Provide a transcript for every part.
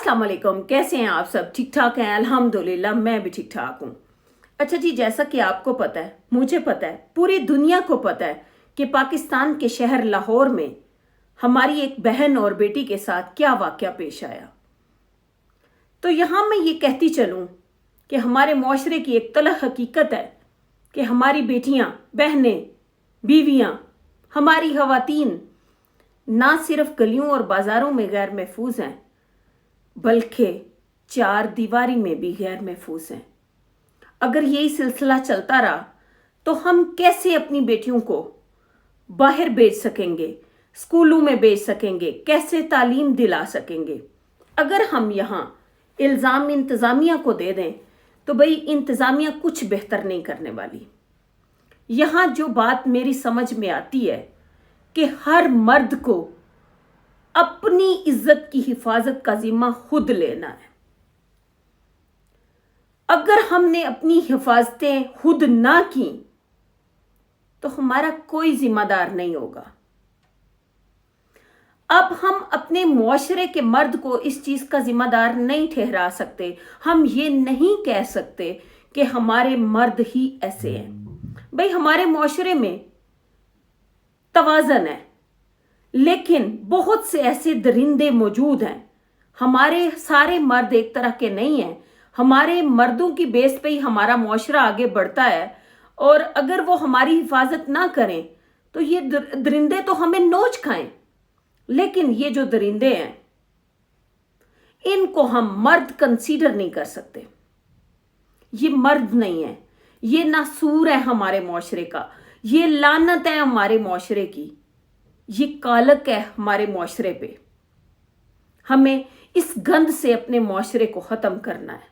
अस्सलाम वालेकुम। कैसे हैं आप सब? ठीक ठाक हैं? अल्हम्दुलिल्लाह मैं भी ठीक ठाक हूँ। अच्छा जी, जैसा कि आपको पता है, मुझे पता है, पूरी दुनिया को पता है कि पाकिस्तान के शहर लाहौर में हमारी एक बहन और बेटी के साथ क्या वाक़या पेश आया। तो यहाँ मैं ये कहती चलूँ कि हमारे मुआशरे की एक तलख़ हकीकत है कि हमारी बेटियाँ, बहनें, बीवियाँ, हमारी ख़वातीन ना सिर्फ गलियों और बाज़ारों में गैर महफूज हैं बल्कि चार दीवारी में भी गैर महफूज हैं। अगर यही सिलसिला चलता रहा तो हम कैसे अपनी बेटियों को बाहर भेज सकेंगे, स्कूलों में भेज सकेंगे, कैसे तालीम दिला सकेंगे? अगर हम यहाँ इल्ज़ाम इंतज़ामिया को दे दें तो भाई इंतज़ामिया कुछ बेहतर नहीं करने वाली। यहाँ जो बात मेरी समझ में आती है कि हर मर्द को अपनी इज्जत की हिफाजत का जिम्मा खुद लेना है। अगर हमने अपनी हिफाजतें खुद ना की तो हमारा कोई जिम्मेदार नहीं होगा। अब हम अपने मुआशरे के मर्द को इस चीज का जिम्मेदार नहीं ठहरा सकते। हम ये नहीं कह सकते कि हमारे मर्द ही ऐसे हैं। भाई हमारे मुआशरे में तवाज़न है, लेकिन बहुत से ऐसे दरिंदे मौजूद हैं। हमारे सारे मर्द एक तरह के नहीं हैं। हमारे मर्दों की बेस पे ही हमारा मुआशरा आगे बढ़ता है, और अगर वो हमारी हिफाजत ना करें तो ये दरिंदे तो हमें नोच खाएं। लेकिन ये जो दरिंदे हैं इनको हम मर्द कंसीडर नहीं कर सकते। ये मर्द नहीं है, ये नासूर है हमारे मुआशरे का, ये लानत है हमारे मुआशरे की, ये कालक है हमारे मुआशरे पे। हमें इस गंद से अपने मुआशरे को खत्म करना है।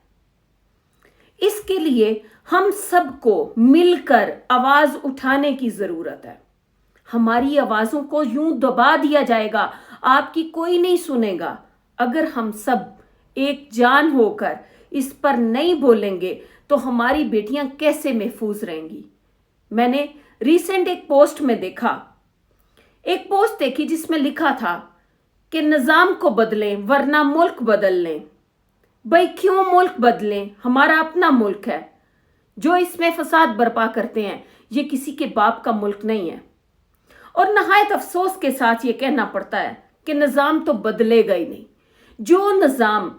इसके लिए हम सबको मिलकर आवाज उठाने की जरूरत है। हमारी आवाजों को यूं दबा दिया जाएगा, आपकी कोई नहीं सुनेगा। अगर हम सब एक जान होकर इस पर नहीं बोलेंगे तो हमारी बेटियां कैसे महफूज रहेंगी? मैंने रिसेंट एक पोस्ट देखी जिसमें लिखा था कि निजाम को बदलें वरना मुल्क बदल लें। भाई क्यों मुल्क बदलें? हमारा अपना मुल्क है। जो इसमें फसाद बर्पा करते हैं ये किसी के बाप का मुल्क नहीं है। और नहायत अफसोस के साथ ये कहना पड़ता है कि निजाम तो बदलेगा ही नहीं। जो निजाम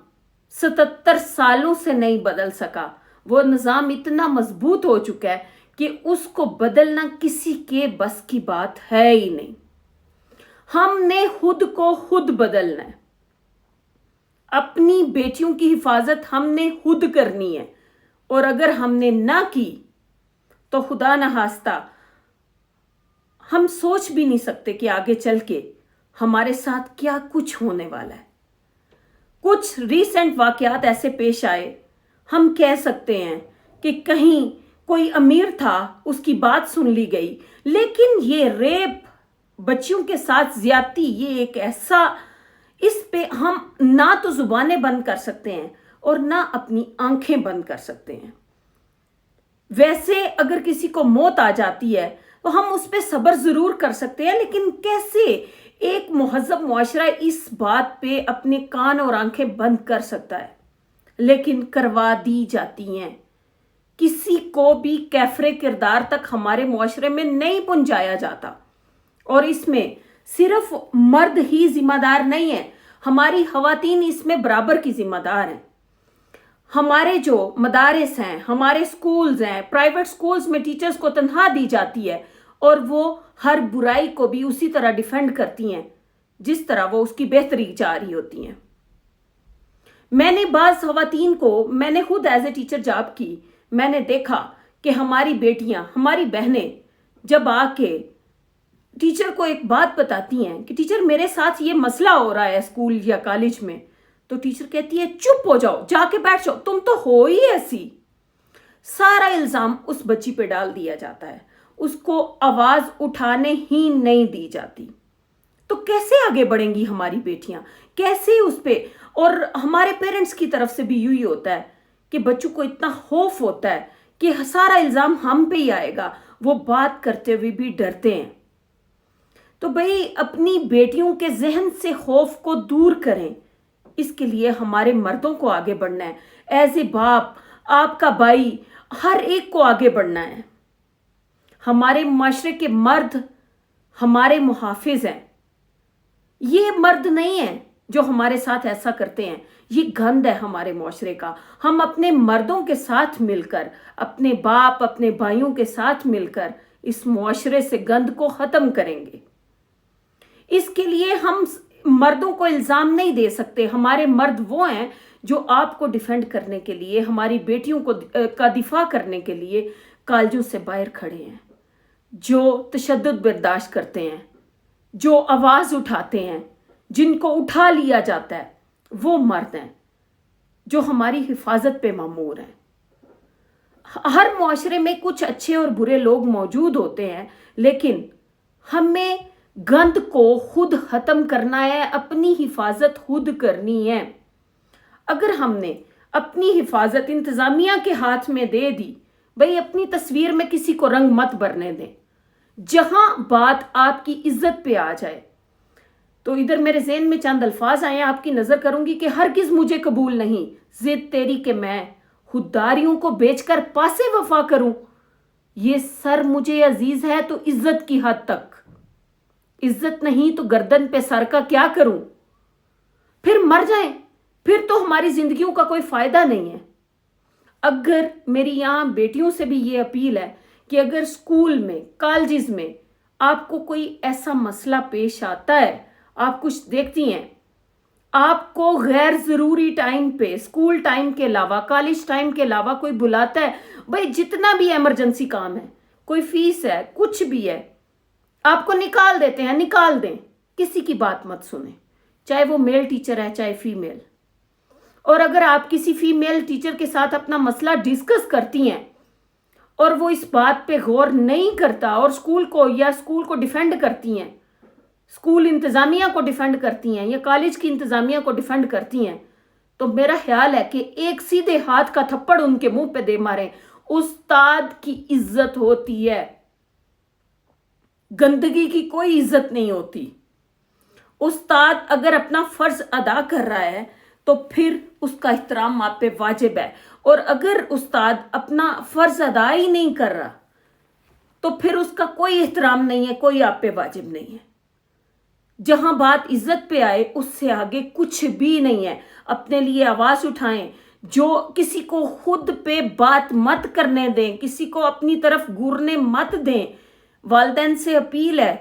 77 सालों से नहीं बदल सका, वो निजाम इतना मजबूत हो चुका है कि उसको बदलना किसी के बस की बात है ही नहीं। हमने खुद को खुद बदलना है। अपनी बेटियों की हिफाजत हमने खुद करनी है, और अगर हमने ना की तो खुदा न खास्ता हम सोच भी नहीं सकते कि आगे चल के हमारे साथ क्या कुछ होने वाला है। कुछ रीसेंट वाकयात ऐसे पेश आए, हम कह सकते हैं कि कहीं कोई अमीर था, उसकी बात सुन ली गई, लेकिन ये रेप, बच्चियों के साथ ज्यादती, ये एक ऐसा, इस पे हम ना तो जुबानें बंद कर सकते हैं और ना अपनी आंखें बंद कर सकते हैं। वैसे अगर किसी को मौत आ जाती है तो हम उस पे सब्र जरूर कर सकते हैं, लेकिन कैसे एक मुहज़्ज़ब मुआशरा इस बात पे अपने कान और आंखें बंद कर सकता है? लेकिन करवा दी जाती हैं। किसी को भी कैफरे किरदार तक हमारे मुआशरे में नहीं पहुंचाया जाता, और इसमें सिर्फ मर्द ही जिम्मेदार नहीं है, हमारी ख़वातीन इसमें बराबर की जिम्मेदार हैं। हमारे जो मदारिस हैं, हमारे स्कूल्स हैं, प्राइवेट स्कूल्स में टीचर्स को तनख्वाह दी जाती है और वो हर बुराई को भी उसी तरह डिफेंड करती हैं जिस तरह वो उसकी बेहतरी चाह रही होती हैं। मैंने बाज़ ख़वातीन को, मैंने खुद एज ए टीचर जॉब की, मैंने देखा कि हमारी बेटियां, हमारी बहनें जब आके टीचर को एक बात बताती हैं कि टीचर मेरे साथ ये मसला हो रहा है स्कूल या कॉलेज में, तो टीचर कहती है चुप हो जाओ, जाके बैठ जाओ, तुम तो हो ही ऐसी। सारा इल्जाम उस बच्ची पे डाल दिया जाता है, उसको आवाज उठाने ही नहीं दी जाती। तो कैसे आगे बढ़ेंगी हमारी बेटियां? कैसे उस पे? और हमारे पेरेंट्स की तरफ से भी यूं ही होता है कि बच्चों को इतना खौफ होता है कि सारा इल्जाम हम पे ही आएगा, वो बात करते हुए भी डरते हैं। तो भाई अपनी बेटियों के जहन से खौफ को दूर करें, इसके लिए हमारे मर्दों को आगे बढ़ना है। एज ए बाप, आपका भाई, हर एक को आगे बढ़ना है। हमारे माशरे के मर्द हमारे मुहाफिज हैं। ये मर्द नहीं है जो हमारे साथ ऐसा करते हैं, ये गंद है हमारे मुआशरे का। हम अपने मर्दों के साथ मिलकर, अपने बाप, अपने भाइयों के साथ मिलकर इस मुआशरे से गंद को खत्म करेंगे। इसके लिए हम मर्दों को इल्जाम नहीं दे सकते। हमारे मर्द वो हैं जो आपको डिफेंड करने के लिए, हमारी बेटियों को का दिफा करने के लिए कालजों से बाहर खड़े हैं, जो तशद्दुद बर्दाश्त करते हैं, जो आवाज उठाते हैं, जिनको उठा लिया जाता है, वो मर्द हैं जो हमारी हिफाजत पे मामूर हैं। हर मुआशरे में कुछ अच्छे और बुरे लोग मौजूद होते हैं, लेकिन हमें गंद को खुद खत्म करना है, अपनी हिफाजत खुद करनी है। अगर हमने अपनी हिफाजत इंतजामिया के हाथ में दे दी, भाई अपनी तस्वीर में किसी को रंग मत भरने दें। जहां बात आपकी इज्जत पे आ जाए, तो इधर मेरे ज़हन में चंद अल्फाज आए, आपकी नजर करूंगी कि हरगिज मुझे कबूल नहीं जिद तेरी कि मैं खुददारियों को बेचकर पासे वफा करूं। ये सर मुझे अजीज है तो इज्जत की हद तक, इज्जत नहीं तो गर्दन पे सर का क्या करूं। फिर मर जाएं, फिर तो हमारी जिंदगियों का कोई फायदा नहीं है। अगर मेरी यहां बेटियों से भी ये अपील है कि अगर स्कूल में, कॉलेजेस में आपको कोई ऐसा मसला पेश आता है, आप कुछ देखती हैं, आपको गैर जरूरी टाइम पे, स्कूल टाइम के अलावा, कॉलेज टाइम के अलावा कोई बुलाता है, भाई जितना भी इमरजेंसी काम है, कोई फीस है, कुछ भी है, आपको निकाल देते हैं, निकाल दें, किसी की बात मत सुने, चाहे वो मेल टीचर है चाहे फीमेल। और अगर आप किसी फीमेल टीचर के साथ अपना मसला डिस्कस करती हैं और वो इस बात पे गौर नहीं करता और स्कूल को डिफेंड करती हैं, स्कूल इंतजामिया को डिफेंड करती हैं या कॉलेज की इंतजामिया को डिफेंड करती हैं, तो मेरा ख्याल है कि एक सीधे हाथ का थप्पड़ उनके मुंह पे दे मारें। उस्ताद की इज्जत होती है, गंदगी की कोई इज्जत नहीं होती। उस्ताद अगर अपना फर्ज अदा कर रहा है तो फिर उसका एहतराम आप पे वाजिब है, और अगर उस्ताद अपना फर्ज अदा ही नहीं कर रहा तो फिर उसका कोई एहतराम नहीं है, कोई आप पे वाजिब नहीं है। जहां बात इज्जत पे आए उससे आगे कुछ भी नहीं है। अपने लिए आवाज उठाएं, जो किसी को खुद पे बात मत करने दें, किसी को अपनी तरफ घूरने मत दें। वालिदैन से अपील है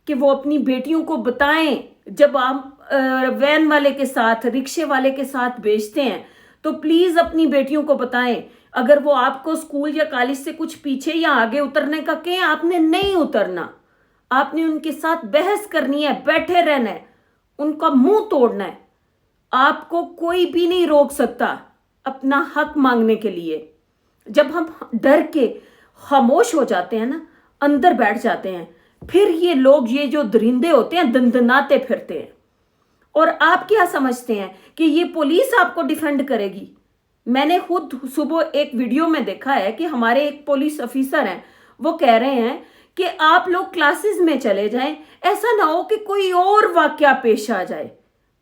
कि वो अपनी बेटियों को बताएं, जब आप वैन वाले के साथ, रिक्शे वाले के साथ भेजते हैं तो प्लीज अपनी बेटियों को बताएं। अगर वो आपको स्कूल या कॉलेज से कुछ पीछे या आगे उतरने का कहें, आपने नहीं उतरना, आपने उनके साथ बहस करनी है, बैठे रहना है, उनका मुंह तोड़ना है। आपको कोई भी नहीं रोक सकता अपना हक मांगने के लिए। जब हम डर के खामोश हो जाते हैं ना, अंदर बैठ जाते हैं, फिर ये लोग, ये जो दरिंदे होते हैं, दंदनाते फिरते हैं। और आप क्या समझते हैं कि ये पुलिस आपको डिफेंड करेगी? मैंने खुद सुबह एक वीडियो में देखा है कि हमारे एक पुलिस ऑफिसर हैं, वो कह रहे हैं कि आप लोग क्लासेस में चले जाएं, ऐसा ना हो कि कोई और वाकया पेश आ जाए।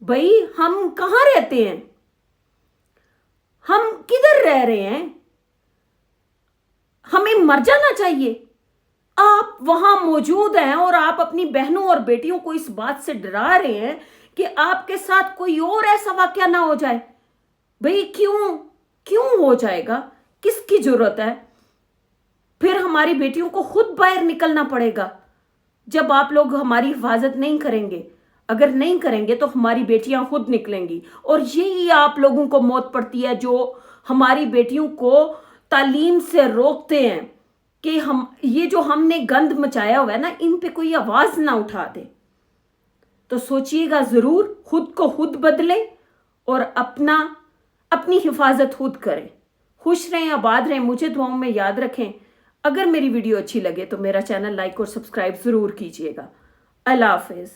भाई हम कहां रहते हैं? हम किधर रह रहे हैं? हमें मर जाना चाहिए। आप वहां मौजूद हैं और आप अपनी बहनों और बेटियों को इस बात से डरा रहे हैं कि आपके साथ कोई और ऐसा वाकया ना हो जाए। भाई क्यों हो जाएगा? किसकी जरूरत है? फिर हमारी बेटियों को खुद बाहर निकलना पड़ेगा जब आप लोग हमारी हिफाजत नहीं करेंगे। अगर नहीं करेंगे तो हमारी बेटियां खुद निकलेंगी, और यही आप लोगों को मौत पड़ती है जो हमारी बेटियों को तालीम से रोकते हैं कि हम, ये जो हमने गंद मचाया हुआ है ना, इन पे कोई आवाज ना उठा दे। तो सोचिएगा जरूर, खुद को खुद बदलें और अपनी हिफाजत खुद करें। खुश रहें, आबाद रहें, मुझे दुआओं में याद रखें। अगर मेरी वीडियो अच्छी लगे तो मेरा चैनल लाइक और सब्सक्राइब जरूर कीजिएगा। अल्लाह हाफिज।